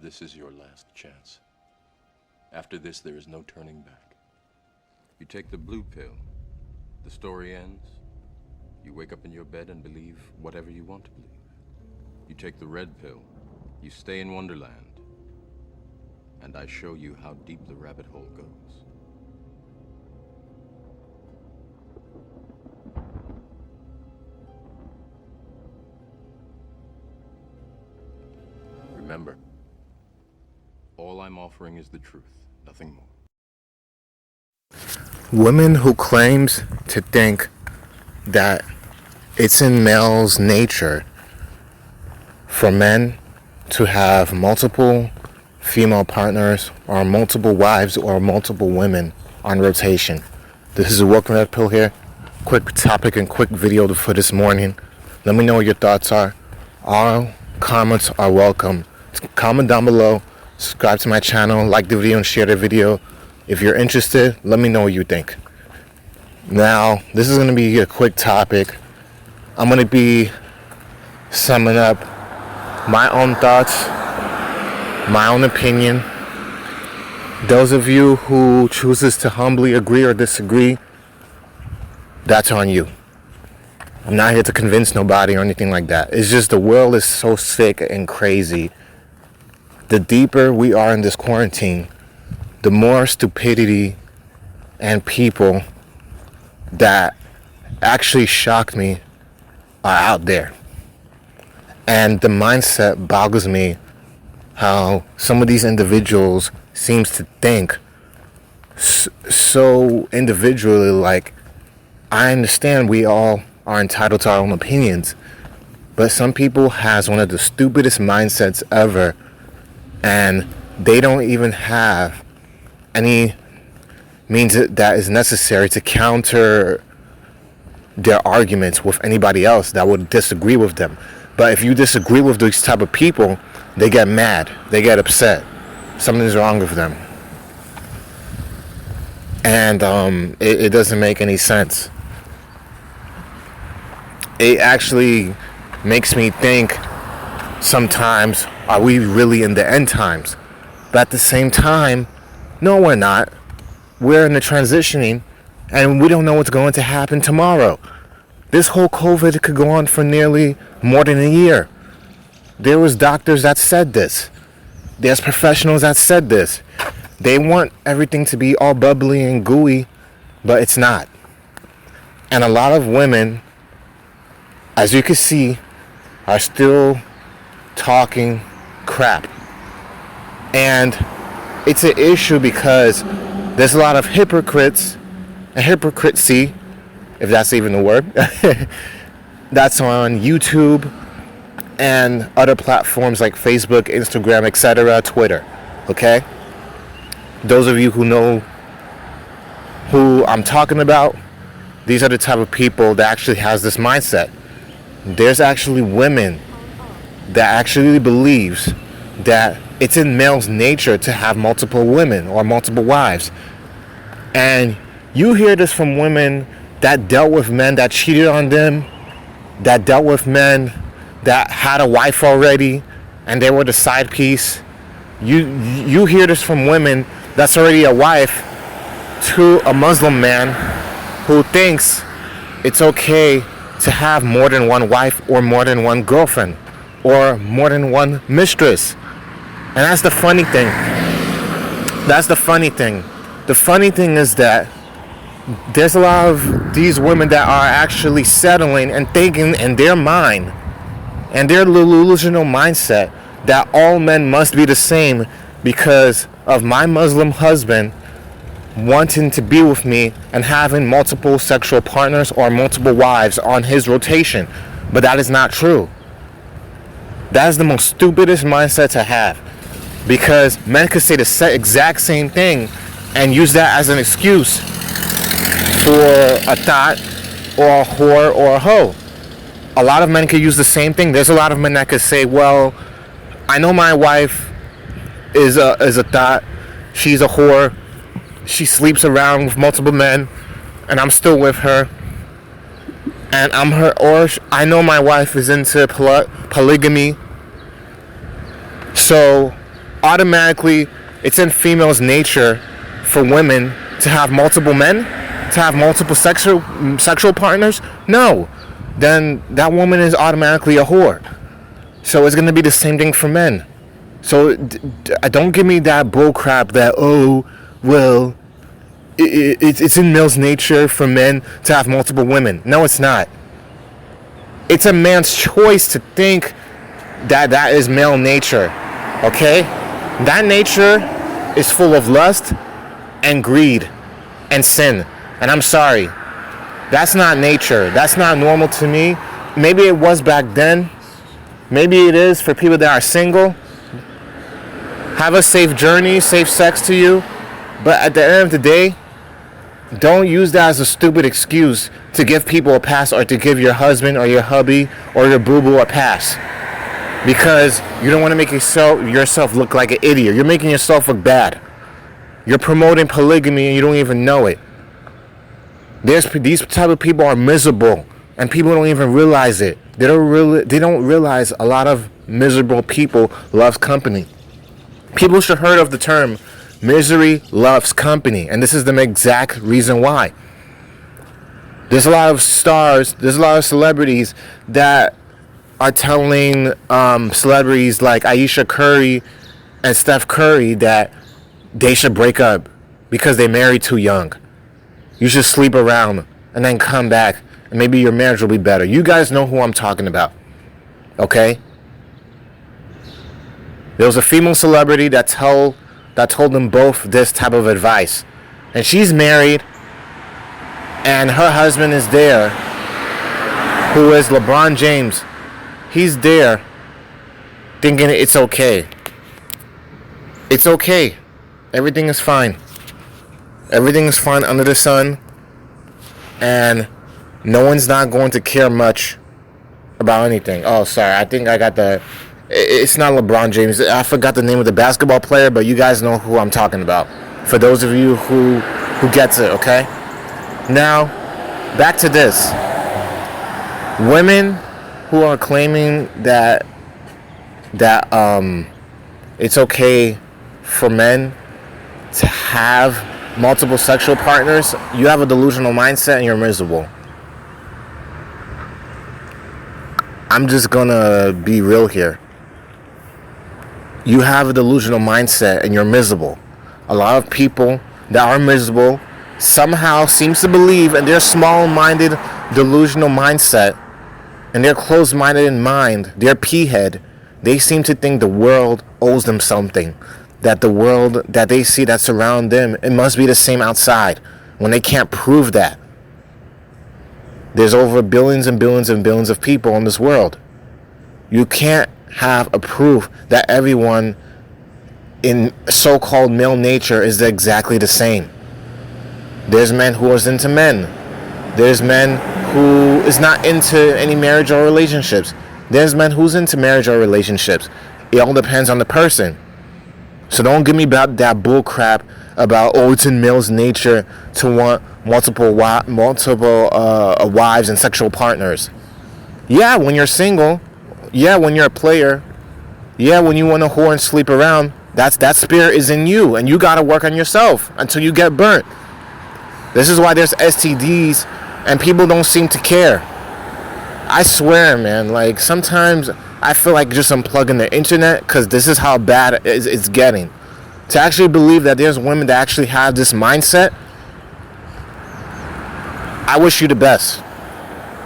This is your last chance. After this, there is no turning back. You take the blue pill, the story ends. You wake up in your bed and believe whatever you want to believe. You take the red pill, you stay in Wonderland, and I show you how deep the rabbit hole goes. Remember, all I'm offering is the truth, nothing more. Women who claims to think that it's in male's nature for men to have multiple female partners or multiple wives or multiple women on rotation. This is a Welcome Red Pill here. Quick topic and quick video for this morning. Let me know what your thoughts are. All comments are welcome. Comment down below. Subscribe to my channel. Like the video and share the video. If you're interested, let me know what you think. Now, this is going to be a quick topic. I'm going to be summing up my own thoughts, my own opinion. Those of you who chooses to humbly agree or disagree, that's on you. I'm not here to convince nobody or anything like that. It's just the world is so sick and crazy. The deeper we are in this quarantine, the more stupidity and people that actually shocked me are out there. And the mindset boggles me how some of these individuals seems to think so individually. Like, I understand we all are entitled to our own opinions, but some people has one of the stupidest mindsets ever, and they don't even have any means that is necessary to counter their arguments with anybody else that would disagree with them. But if you disagree with these type of people, they get mad, they get upset, something's wrong with them, and it doesn't make any sense. It actually makes me think sometimes, are we really in the end times? But at the same time, no, we're not. We're in the transitioning, and we don't know what's going to happen tomorrow. This whole COVID could go on for nearly more than a year. There was doctors that said this. There's professionals that said this. They want everything to be all bubbly and gooey, but it's not. And a lot of women, as you can see, are still talking crap. And it's an issue because there's a lot of hypocrites and hypocrisy, if that's even a word, that's on YouTube and other platforms like Facebook, Instagram, etc., Twitter. Okay? Those of you who know who I'm talking about, these are the type of people that actually has this mindset. There's actually women that actually believes that it's in male's nature to have multiple women or multiple wives. And you hear this from women that dealt with men that cheated on them, that dealt with men that had a wife already and they were the side piece. You hear this from women that's already a wife to a Muslim man who thinks it's okay to have more than one wife or more than one girlfriend or more than one mistress. And that's the funny thing. That's the funny thing. The funny thing is that there's a lot of these women that are actually settling and thinking in their mind and their delusional mindset that all men must be the same because of my Muslim husband wanting to be with me and having multiple sexual partners or multiple wives on his rotation. But that is not true. That is the most stupidest mindset to have, because men could say the exact same thing and use that as an excuse for a thought or a whore or a hoe. A lot of men could use the same thing. There's a lot of men that could say, well, I know my wife is a thought, she's a whore, she sleeps around with multiple men, and I'm still with her, and I'm her, or I know my wife is into polygamy, so automatically it's in females' nature for women to have multiple men, to have multiple sexual partners? No. Then that woman is automatically a whore. So it's going to be the same thing for men. So don't give me that bull crap that, oh, well, it's in male's nature for men to have multiple women. No, it's not. It's a man's choice to think that is male nature. Okay? That nature is full of lust and greed and sin. And I'm sorry. That's not nature. That's not normal to me. Maybe it was back then. Maybe it is for people that are single. Have a safe journey, safe sex to you. But at the end of the day, don't use that as a stupid excuse to give people a pass, or to give your husband or your hubby or your boo-boo a pass. Because you don't want to make yourself look like an idiot. You're making yourself look bad. You're promoting polygamy and you don't even know it. These type of people are miserable, and people don't even realize it. They don't realize a lot of miserable people love company. People should heard of the term misery loves company, and this is the exact reason why. There's a lot of stars, there's a lot of celebrities that are telling celebrities like Ayesha Curry and Steph Curry that they should break up because they married too young. You should sleep around and then come back, and maybe your marriage will be better. You guys know who I'm talking about, okay? There was a female celebrity that told them both this type of advice, and she's married, and her husband is there, who is LeBron James. He's there thinking it's okay. It's okay. Everything is fine. Everything is fine under the sun, and no one's not going to care much about anything. Oh, sorry. I think I got it's not LeBron James. I forgot the name of the basketball player, but you guys know who I'm talking about. For those of you who gets it, okay? Now, back to this. Women who are claiming that it's okay for men to have multiple sexual partners, you have a delusional mindset and you're miserable. I'm just gonna be real here. You have a delusional mindset and you're miserable. A lot of people that are miserable somehow seems to believe in their small-minded delusional mindset, and they're closed-minded in mind, they're pea-head. They seem to think the world owes them something. That the world that they see that surround them, it must be the same outside, when they can't prove that. There's over billions and billions and billions of people in this world. You can't have a proof that everyone in so-called male nature is exactly the same. There's men who is into men. There's men who is not into any marriage or relationships. There's men who's into marriage or relationships. It all depends on the person. So don't give me about that bull crap about, oh, it's in male's nature to want multiple wives and sexual partners. Yeah, when you're single. Yeah, when you're a player. Yeah, when you want to whore and sleep around. That spirit is in you, and you got to work on yourself until you get burnt. This is why there's STDs, and people don't seem to care. I swear, man, like, sometimes I feel like just unplugging the internet, because this is how bad it's getting. To actually believe that there's women that actually have this mindset, I wish you the best.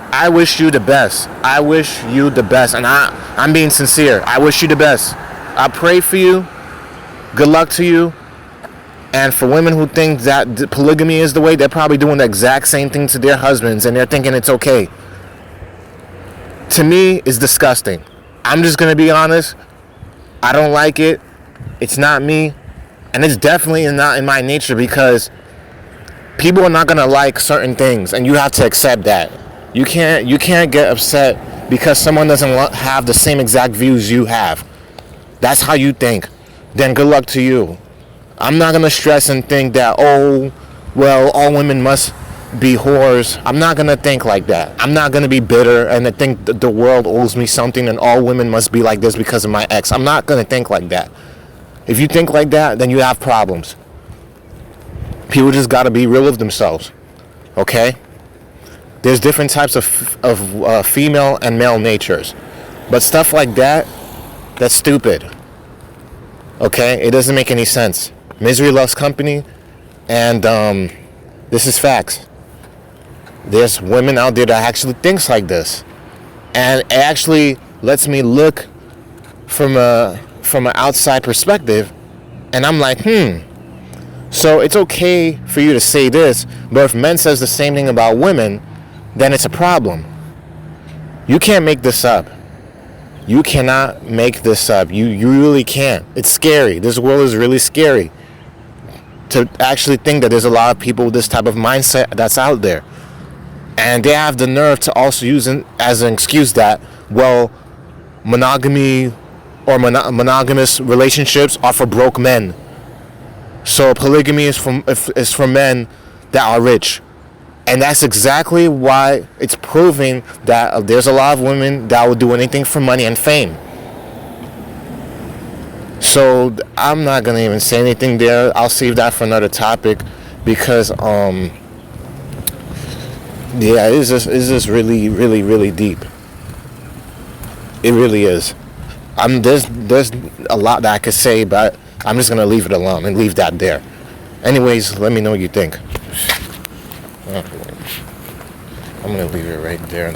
I wish you the best. I wish you the best. And I'm being sincere. I wish you the best. I pray for you. Good luck to you. And for women who think that polygamy is the way, they're probably doing the exact same thing to their husbands, and they're thinking it's okay. To me, it's disgusting. I'm just going to be honest. I don't like it. It's not me. And it's definitely not in my nature, because people are not going to like certain things, and you have to accept that. You can't get upset because someone doesn't have the same exact views you have. That's how you think. Then good luck to you. I'm not going to stress and think that, oh, well, all women must be whores. I'm not going to think like that. I'm not going to be bitter and to think that the world owes me something and all women must be like this because of my ex. I'm not going to think like that. If you think like that, then you have problems. People just gotta be real with themselves, okay? There's different types of female and male natures, but stuff like that, that's stupid. Okay, it doesn't make any sense. Misery loves company, and this is facts. There's women out there that actually thinks like this, and it actually lets me look from an outside perspective, and I'm like, so it's okay for you to say this, but if men says the same thing about women, then it's a problem. You can't make this up. You cannot make this up. You really can't. It's scary. This world is really scary. To actually think that there's a lot of people with this type of mindset that's out there. And they have the nerve to also use it as an excuse that, well, monogamy or monogamous relationships are for broke men. So polygamy is for men that are rich. And that's exactly why it's proving that there's a lot of women that will do anything for money and fame. So I'm not gonna even say anything there. I'll save that for another topic, because it's just really, really, really deep. It really is. There's a lot that I could say, but I'm just gonna leave it alone and leave that there. Anyways, let me know what you think. I'm gonna leave it right there.